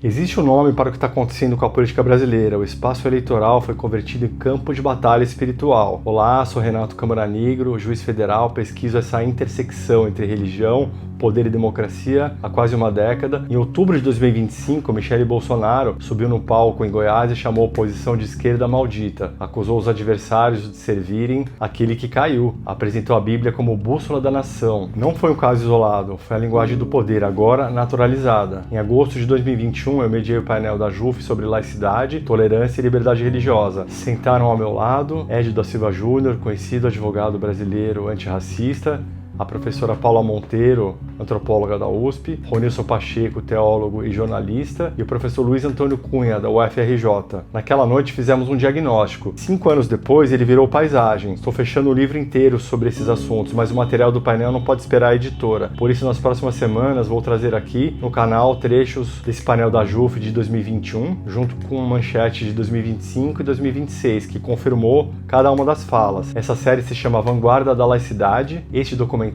Existe um nome para o que está acontecendo com a política brasileira. O espaço eleitoral foi convertido em campo de batalha espiritual. Olá, sou Renato Câmara Negro, juiz federal, pesquiso essa intersecção entre religião, poder e democracia há quase uma década. Em outubro de 2025, Michele Bolsonaro subiu no palco em Goiás e chamou a oposição de esquerda maldita. Acusou os adversários de servirem aquele que caiu. Apresentou a Bíblia como bússola da nação. Não foi um caso isolado, foi a linguagem do poder, agora naturalizada. Em agosto de 2021, eu mediei o painel da JUF sobre laicidade, tolerância e liberdade religiosa. Sentaram ao meu lado Edio da Silva Júnior, conhecido advogado brasileiro antirracista, a professora Paula Monteiro, antropóloga da USP, Ronilson Pacheco, teólogo e jornalista, e o professor Luiz Antônio Cunha, da UFRJ. Naquela noite fizemos um diagnóstico. 5 anos depois, ele virou paisagem. Estou fechando o livro inteiro sobre esses assuntos, mas o material do painel não pode esperar a editora. Por isso, nas próximas semanas, vou trazer aqui no canal trechos desse painel da JUF de 2021, junto com manchetes de 2025 e 2026, que confirmou cada uma das falas. Essa série se chama Vanguarda da Laicidade. Este documentário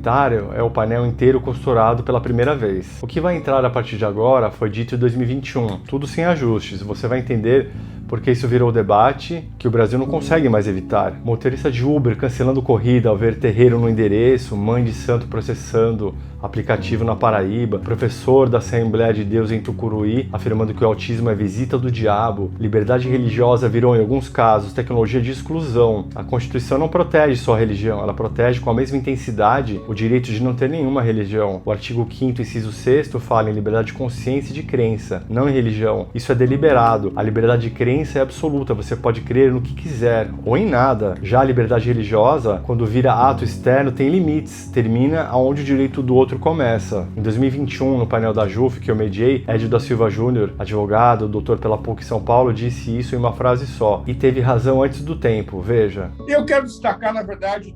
é o painel inteiro costurado pela primeira vez. O que vai entrar a partir de agora foi dito em 2021, tudo sem ajustes. Você vai entender porque isso virou debate que o Brasil não consegue mais evitar. Motorista de Uber cancelando corrida ao ver terreiro no endereço, mãe de santo processando aplicativo na Paraíba, professor da Assembleia de Deus em Tucuruí afirmando que o autismo é visita do diabo, liberdade religiosa virou, em alguns casos, tecnologia de exclusão. A Constituição não protege só a religião, ela protege com a mesma intensidade o direito de não ter nenhuma religião. O artigo 5º, inciso 6º, fala em liberdade de consciência e de crença, não em religião. Isso é deliberado. A liberdade de crença é absoluta, você pode crer no que quiser, ou em nada. Já a liberdade religiosa, quando vira ato externo, tem limites, termina aonde o direito do outro começa. Em 2021, no painel da JUF que eu mediei, Edio da Silva Júnior, advogado, doutor pela PUC São Paulo, disse isso em uma frase só, e teve razão antes do tempo, veja. Eu quero destacar, na verdade,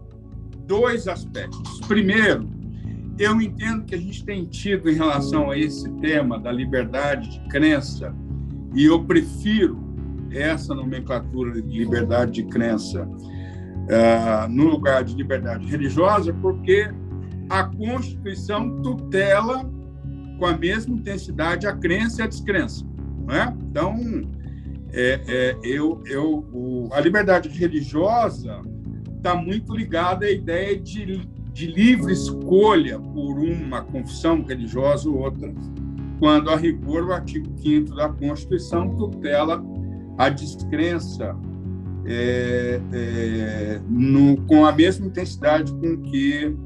2 aspectos. Primeiro, eu entendo que a gente tem tido em relação a esse tema da liberdade de crença, e eu prefiro essa nomenclatura de liberdade de crença no lugar de liberdade religiosa, porque a Constituição tutela com a mesma intensidade a crença e a descrença, não é? Então, a liberdade religiosa está muito ligada à ideia de livre escolha por uma confissão religiosa ou outra, quando, a rigor, o artigo 5º da Constituição tutela a descrença com a mesma intensidade com que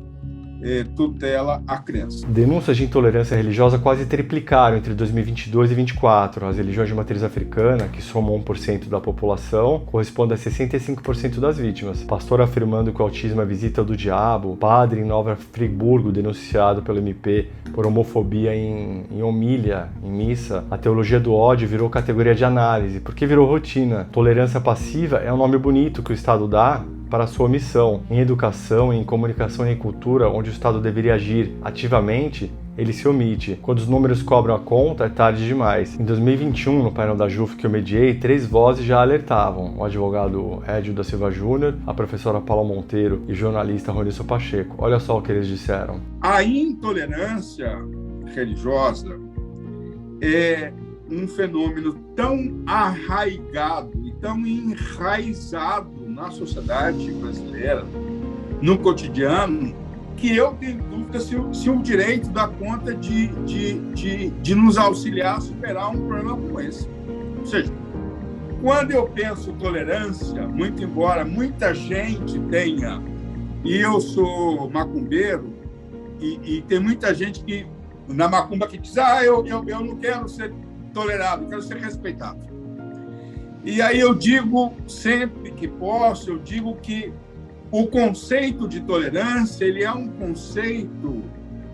tutela a crença. Denúncias de intolerância religiosa quase triplicaram entre 2022 e 2024. As religiões de matriz africana, que somam 1% da população, correspondem a 65% das vítimas. Pastor afirmando que o autismo é visita do diabo, padre em Nova Friburgo denunciado pelo MP por homofobia em homília, em missa. A teologia do ódio virou categoria de análise, porque virou rotina. Tolerância passiva é um nome bonito que o Estado dá para a sua missão. Em educação, em comunicação e em cultura, onde o Estado deveria agir ativamente, ele se omite. Quando os números cobram a conta, é tarde demais. Em 2021, no painel da JUF que eu mediei, 3 vozes já alertavam. O advogado Edio da Silva Júnior, a professora Paula Monteiro e o jornalista Ronilson Pacheco. Olha só o que eles disseram. A intolerância religiosa é um fenômeno tão arraigado e tão enraizado na sociedade brasileira, no cotidiano, que eu tenho dúvida se o direito dá conta de nos auxiliar a superar um problema como esse. Ou seja, quando eu penso tolerância, muito embora muita gente tenha, e eu sou macumbeiro, e tem muita gente que na macumba que diz, eu não quero ser tolerado, eu quero ser respeitado. E aí eu digo, sempre que posso, eu digo que o conceito de tolerância, ele é um conceito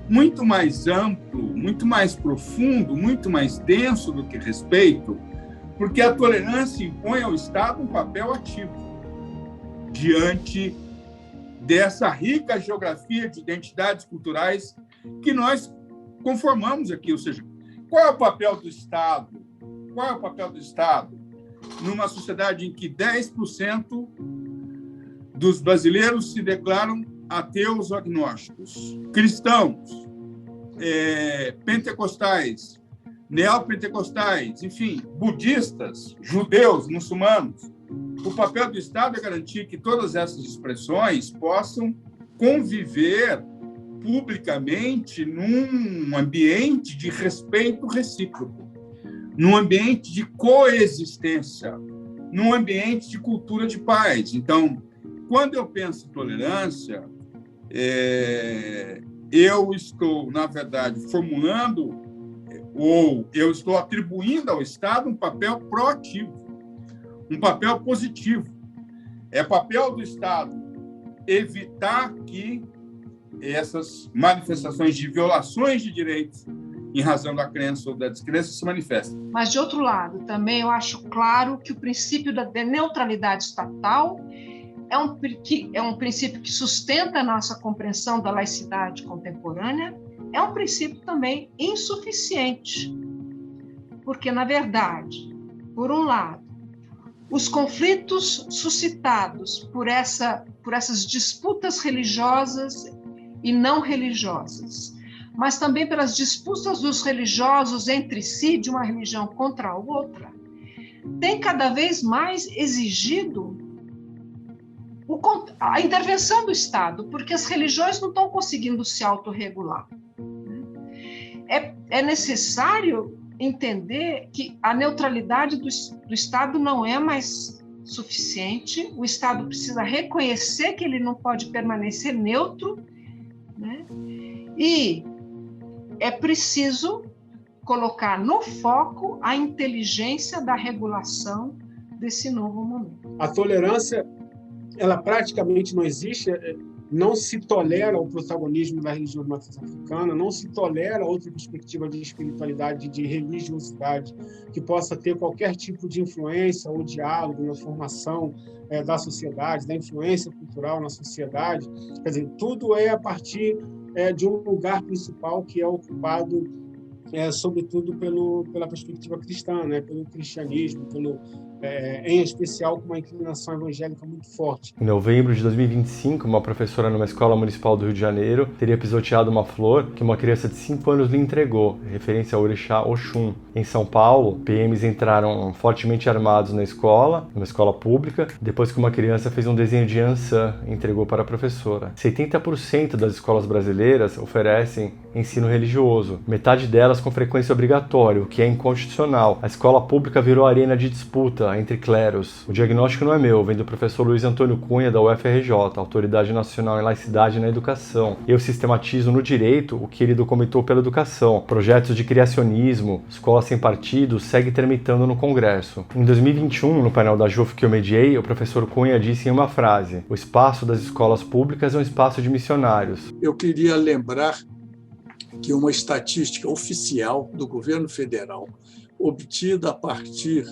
muito mais amplo, muito mais profundo, muito mais denso do que respeito, porque a tolerância impõe ao Estado um papel ativo diante dessa rica geografia de identidades culturais que nós conformamos aqui. Ou seja, qual é o papel do Estado? Qual é o papel do Estado numa sociedade em que 10% dos brasileiros se declaram ateus ou agnósticos, cristãos, pentecostais, neopentecostais, enfim, budistas, judeus, muçulmanos. O papel do Estado é garantir que todas essas expressões possam conviver publicamente num ambiente de respeito recíproco, num ambiente de coexistência, num ambiente de cultura de paz. Então, quando eu penso em tolerância, eu estou, na verdade, formulando ou eu estou atribuindo ao Estado um papel proativo, um papel positivo. É papel do Estado evitar que essas manifestações de violações de direitos em razão da crença ou da descrença se manifestem. Mas, de outro lado, também eu acho claro que o princípio da neutralidade estatal é um princípio que sustenta a nossa compreensão da laicidade contemporânea, é um princípio também insuficiente, porque, na verdade, por um lado, os conflitos suscitados por essas disputas religiosas e não religiosas, mas também pelas disputas dos religiosos entre si, de uma religião contra a outra, tem cada vez mais exigido a intervenção do Estado, porque as religiões não estão conseguindo se autorregular. É necessário entender que a neutralidade do Estado não é mais suficiente, o Estado precisa reconhecer que ele não pode permanecer neutro, né? E é preciso colocar no foco a inteligência da regulação desse novo momento. A tolerância, ela praticamente não existe, não se tolera o protagonismo da religião de matriz africana, não se tolera outra perspectiva de espiritualidade, de religiosidade, que possa ter qualquer tipo de influência ou diálogo na formação da sociedade, da influência cultural na sociedade. Quer dizer, tudo é a partir de um lugar principal que é ocupado, sobretudo, pela perspectiva cristã, né? Pelo cristianismo, em especial com uma inclinação evangélica muito forte. Em novembro de 2025, uma professora numa escola municipal do Rio de Janeiro teria pisoteado uma flor que uma criança de 5 anos lhe entregou, referência ao orixá Oxum. Em São Paulo, PMs entraram fortemente armados na escola, numa escola pública, depois que uma criança fez um desenho de Ansan e entregou para a professora. 70% das escolas brasileiras oferecem ensino religioso, metade delas com frequência obrigatória, o que é inconstitucional. A escola pública virou arena de disputa entre clérigos. O diagnóstico não é meu, vem do professor Luiz Antônio Cunha, da UFRJ, Autoridade Nacional em Laicidade e na Educação. Eu sistematizo no direito o que ele documentou pela educação. Projetos de criacionismo, escola sem partido, segue tramitando no Congresso. Em 2021, no painel da JUF que eu mediei, o professor Cunha disse em uma frase: o espaço das escolas públicas é um espaço de missionários. Eu queria lembrar que uma estatística oficial do governo federal, obtida a partir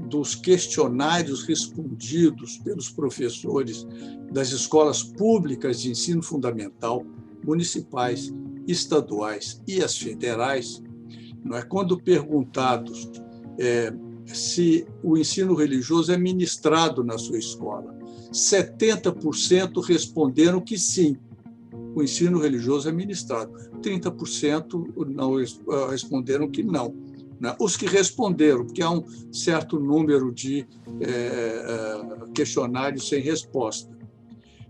dos questionários respondidos pelos professores das escolas públicas de ensino fundamental, municipais, estaduais e as federais, não é? Quando perguntados se o ensino religioso é ministrado na sua escola, 70% responderam que sim, o ensino religioso é ministrado. 30% não responderam que não. Os que responderam, porque há um certo número de questionários sem resposta.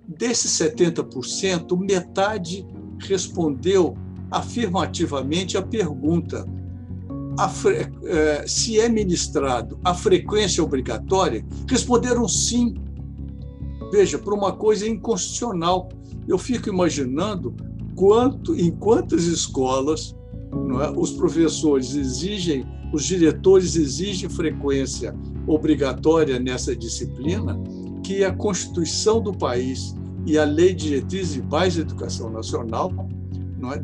Desses 70%, metade respondeu afirmativamente a pergunta: se é ministrado a frequência obrigatória, responderam sim. Veja, para uma coisa inconstitucional. Eu fico imaginando em quantas escolas, não é, os professores exigem, os diretores exigem frequência obrigatória nessa disciplina, que a Constituição do país e a Lei de Diretrizes e Bases da Educação Nacional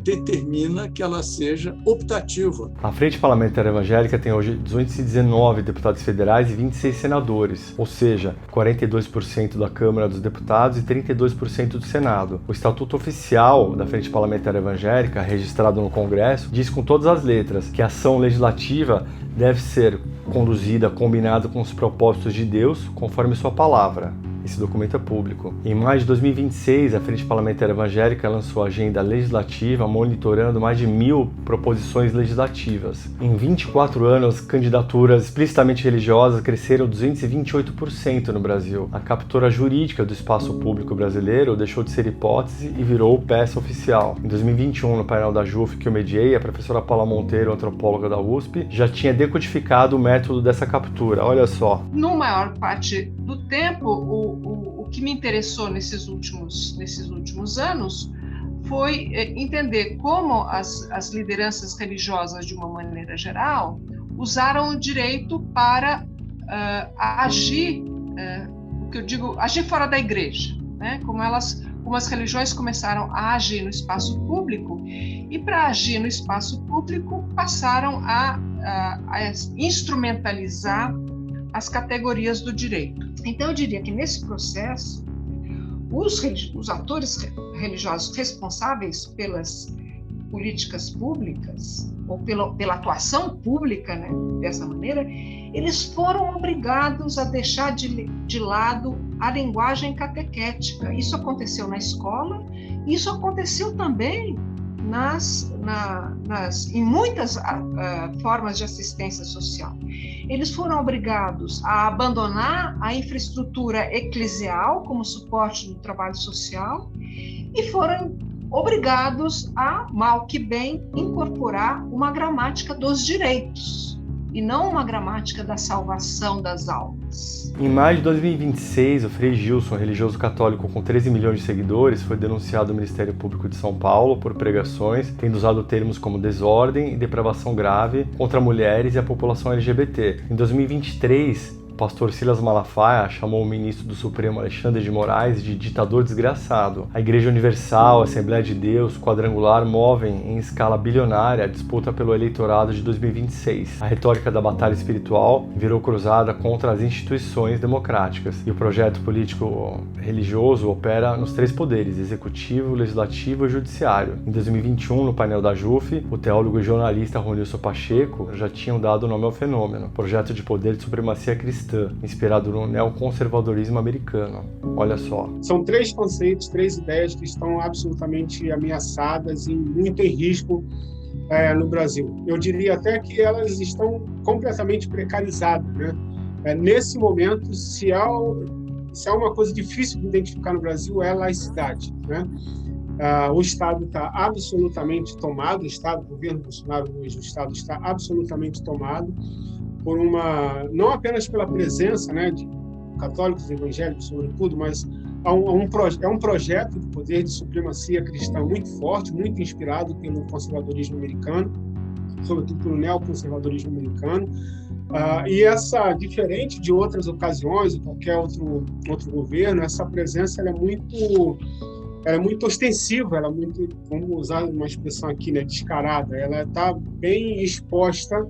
determina que ela seja optativa. A Frente Parlamentar Evangélica tem hoje 219 deputados federais e 26 senadores, ou seja, 42% da Câmara dos Deputados e 32% do Senado. O Estatuto Oficial da Frente Parlamentar Evangélica, registrado no Congresso, diz com todas as letras que a ação legislativa deve ser conduzida combinada com os propósitos de Deus, conforme sua palavra. Esse documento é público. Em maio de 2026, a Frente Parlamentar Evangélica lançou a agenda legislativa monitorando mais de 1.000 proposições legislativas. Em 24 anos, candidaturas explicitamente religiosas cresceram 228% no Brasil. A captura jurídica do espaço público brasileiro deixou de ser hipótese e virou peça oficial. Em 2021, no painel da JUF que eu mediei, a professora Paula Monteiro, antropóloga da USP, já tinha decodificado o método dessa captura. Olha só. No maior parte do tempo, o que me interessou nesses últimos anos foi entender como as lideranças religiosas, de uma maneira geral, usaram o direito para agir, o que eu digo, agir fora da igreja, né? Como as religiões começaram a agir no espaço público, e para agir no espaço público passaram a instrumentalizar as categorias do direito. Então, eu diria que nesse processo, os atores religiosos responsáveis pelas políticas públicas, ou pela atuação pública, né, dessa maneira, eles foram obrigados a deixar de lado a linguagem catequética. Isso aconteceu na escola, isso aconteceu também em muitas formas de assistência social. Eles foram obrigados a abandonar a infraestrutura eclesial como suporte do trabalho social e foram obrigados a, mal que bem, incorporar uma gramática dos direitos e não uma gramática da salvação das almas. Em maio de 2026, o Frei Gilson, religioso católico com 13 milhões de seguidores, foi denunciado ao Ministério Público de São Paulo por pregações, tendo usado termos como desordem e depravação grave contra mulheres e a população LGBT. Em 2023, o pastor Silas Malafaia chamou o ministro do Supremo Alexandre de Moraes de ditador desgraçado. A Igreja Universal, a Assembleia de Deus, Quadrangular movem em escala bilionária a disputa pelo eleitorado de 2026. A retórica da batalha espiritual virou cruzada contra as instituições democráticas e o projeto político religioso opera nos três poderes: executivo, legislativo e judiciário. Em 2021, no painel da JUF, o teólogo e jornalista Ronilson Pacheco já tinham dado o nome ao fenômeno: projeto de poder de supremacia cristã, inspirado no neoconservadorismo americano. Olha só. São três conceitos, três ideias que estão absolutamente ameaçadas e muito em risco no Brasil. Eu diria até que elas estão completamente precarizadas, né? Nesse momento, se há uma coisa difícil de identificar no Brasil, é a laicidade, né? O Estado está absolutamente tomado, o governo Bolsonaro hoje, o Estado está absolutamente tomado por não apenas pela presença, né, de católicos e evangélicos, sobretudo, mas é um projeto de poder de supremacia cristã muito forte, muito inspirado pelo conservadorismo americano, sobretudo pelo neoconservadorismo americano. E diferente de outras ocasiões, ou qualquer outro governo, essa presença ela é muito ostensiva, ela é muito, vamos usar uma expressão aqui, né, descarada. Ela está bem exposta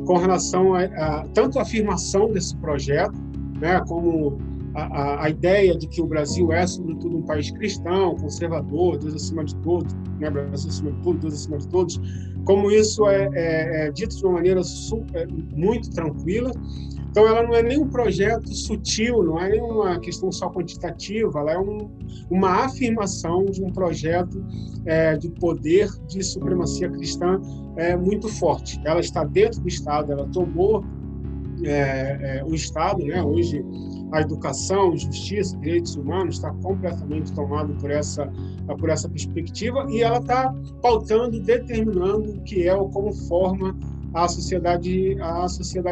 com relação a tanto a afirmação desse projeto, né, como a ideia de que o Brasil é, sobretudo, um país cristão, conservador, Deus acima de todos, né, Brasil acima de tudo, Deus acima de todos, como isso é dito de uma maneira muito tranquila. Então, ela não é nem um projeto sutil, não é nem uma questão só quantitativa, ela é uma afirmação de um projeto de poder de supremacia cristã muito forte. Ela está dentro do Estado, ela tomou o Estado, né? Hoje, a educação, justiça, direitos humanos está completamente tomado por essa perspectiva, e ela está pautando, determinando o que é ou como forma a sociedade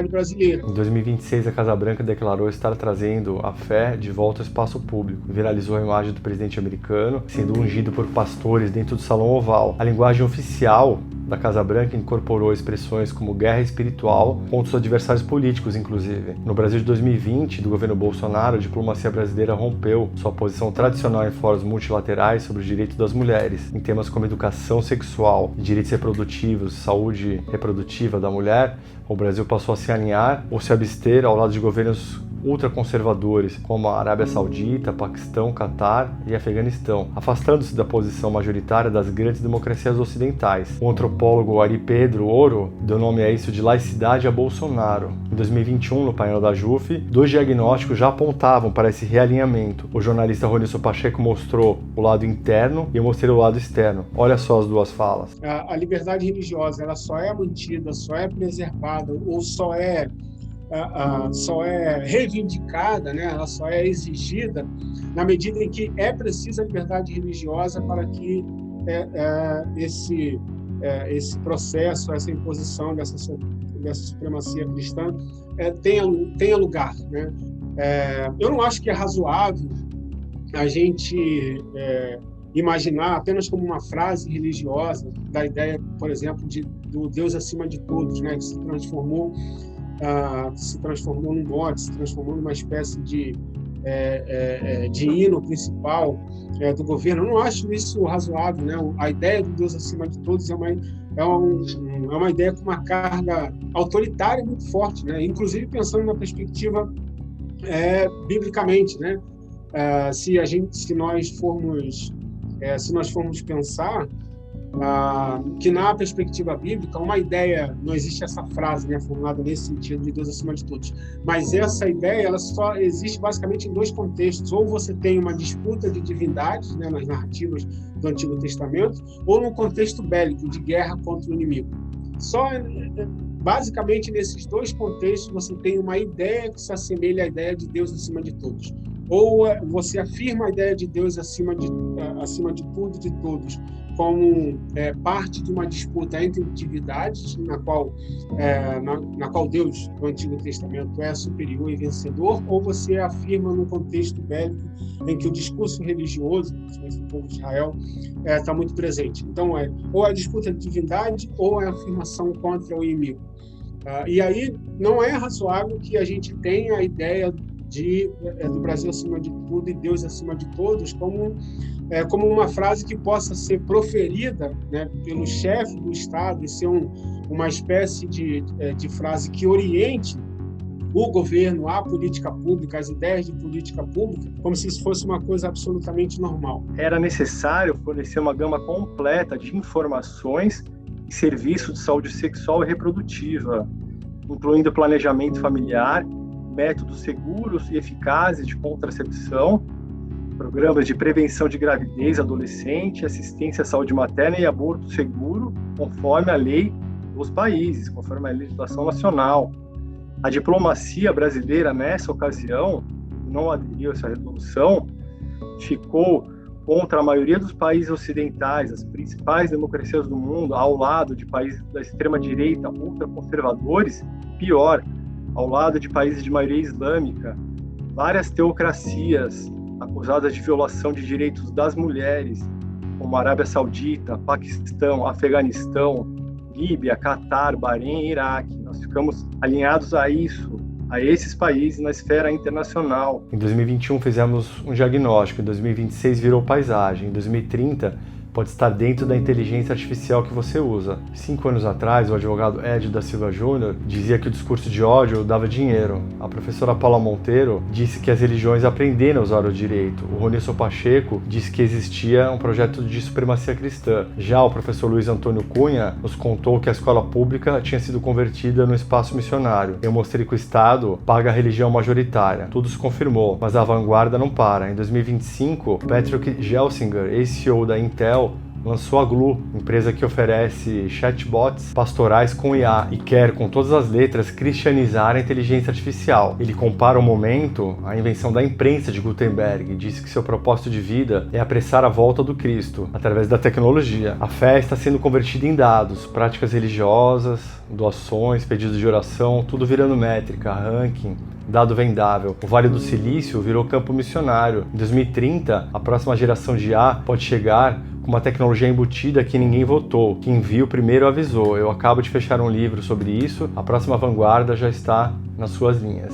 brasileira. Em 2026, a Casa Branca declarou estar trazendo a fé de volta ao espaço público. Viralizou a imagem do presidente americano sendo ungido por pastores dentro do Salão Oval. A linguagem oficial da Casa Branca incorporou expressões como guerra espiritual contra os adversários políticos, inclusive. No Brasil de 2020, do governo Bolsonaro, a diplomacia brasileira rompeu sua posição tradicional em fóruns multilaterais sobre os direitos das mulheres, em temas como educação sexual, direitos reprodutivos, saúde reprodutiva da mulher. O Brasil passou a se alinhar ou se abster ao lado de governos ultraconservadores, como a Arábia Saudita, Paquistão, Catar e Afeganistão, afastando-se da posição majoritária das grandes democracias ocidentais. O antropólogo Ari Pedro Oro deu nome a isso de laicidade a Bolsonaro. Em 2021, no painel da JUF, 2 diagnósticos já apontavam para esse realinhamento. O jornalista Ronício Pacheco mostrou o lado interno e eu mostrei o lado externo. Olha só as duas falas. A liberdade religiosa, ela só é mantida, só é preservada ou só é reivindicada, né? Ela só é exigida na medida em que é precisa a liberdade religiosa para que esse processo, essa imposição dessa supremacia cristã tenha lugar, né? Eu não acho que é razoável a gente imaginar apenas como uma frase religiosa da ideia, por exemplo, do Deus acima de todos, né? Que se transformou num mote, se transformou numa espécie de hino principal do governo. Eu não acho isso razoável, né? A ideia do Deus acima de todos é uma ideia com uma carga autoritária muito forte, né? Inclusive pensando na perspectiva biblicamente, né? Se nós formos pensar que na perspectiva bíblica uma ideia, não existe essa frase, né, formulada nesse sentido de Deus acima de todos, mas essa ideia ela só existe basicamente em 2 contextos: ou você tem uma disputa de divindades, né, nas narrativas do Antigo Testamento, ou num contexto bélico de guerra contra o inimigo. Só basicamente nesses 2 contextos você tem uma ideia que se assemelha à ideia de Deus acima de todos. Ou você afirma a ideia de Deus acima de tudo e de todos como parte de uma disputa entre divindades, na qual Deus do Antigo Testamento é superior e vencedor, ou você afirma num contexto bélico em que o discurso religioso, principalmente do povo de Israel, está muito presente. Então, ou a disputa de divindade ou a afirmação contra o inimigo. E aí não é razoável que a gente tenha a ideia do Brasil acima de tudo e Deus acima de todos como uma frase que possa ser proferida, né, pelo chefe do Estado e ser uma espécie de frase que oriente o governo, a política pública, as ideias de política pública, como se isso fosse uma coisa absolutamente normal. Era necessário fornecer uma gama completa de informações e serviços de saúde sexual e reprodutiva, incluindo planejamento familiar, métodos seguros e eficazes de contracepção, programas de prevenção de gravidez adolescente, assistência à saúde materna e aborto seguro, conforme a lei dos países, conforme a legislação nacional. A diplomacia brasileira, nessa ocasião, não aderiu a essa resolução, ficou contra a maioria dos países ocidentais, as principais democracias do mundo, ao lado de países da extrema-direita, ultraconservadores, pior, ao lado de países de maioria islâmica, várias teocracias acusadas de violação de direitos das mulheres, como Arábia Saudita, Paquistão, Afeganistão, Líbia, Catar, Bahrein e Iraque. Nós ficamos alinhados a esses países na esfera internacional. Em 2021 fizemos um diagnóstico, em 2026 virou paisagem, em 2030 pode estar dentro da inteligência artificial que você usa. 5 anos atrás, o advogado Ed da Silva Júnior dizia que o discurso de ódio dava dinheiro. A professora Paula Monteiro disse que as religiões aprenderam a usar o direito. O Ronício Pacheco disse que existia um projeto de supremacia cristã. Já o professor Luiz Antônio Cunha nos contou que a escola pública tinha sido convertida no espaço missionário. Eu mostrei que o Estado paga a religião majoritária. Tudo se confirmou, mas a vanguarda não para. Em 2025, Patrick Gelsinger, ex-CEO da Intel, lançou a Glu, empresa que oferece chatbots pastorais com IA e quer, com todas as letras, cristianizar a inteligência artificial. Ele compara o momento à invenção da imprensa de Gutenberg e disse que seu propósito de vida é apressar a volta do Cristo através da tecnologia. A fé está sendo convertida em dados, práticas religiosas, doações, pedidos de oração, tudo virando métrica, ranking, dado vendável. O Vale do Silício virou campo missionário. Em 2030, a próxima geração de IA pode chegar com uma tecnologia embutida que ninguém votou. Quem viu primeiro avisou. Eu acabo de fechar um livro sobre isso. A próxima vanguarda já está nas suas linhas.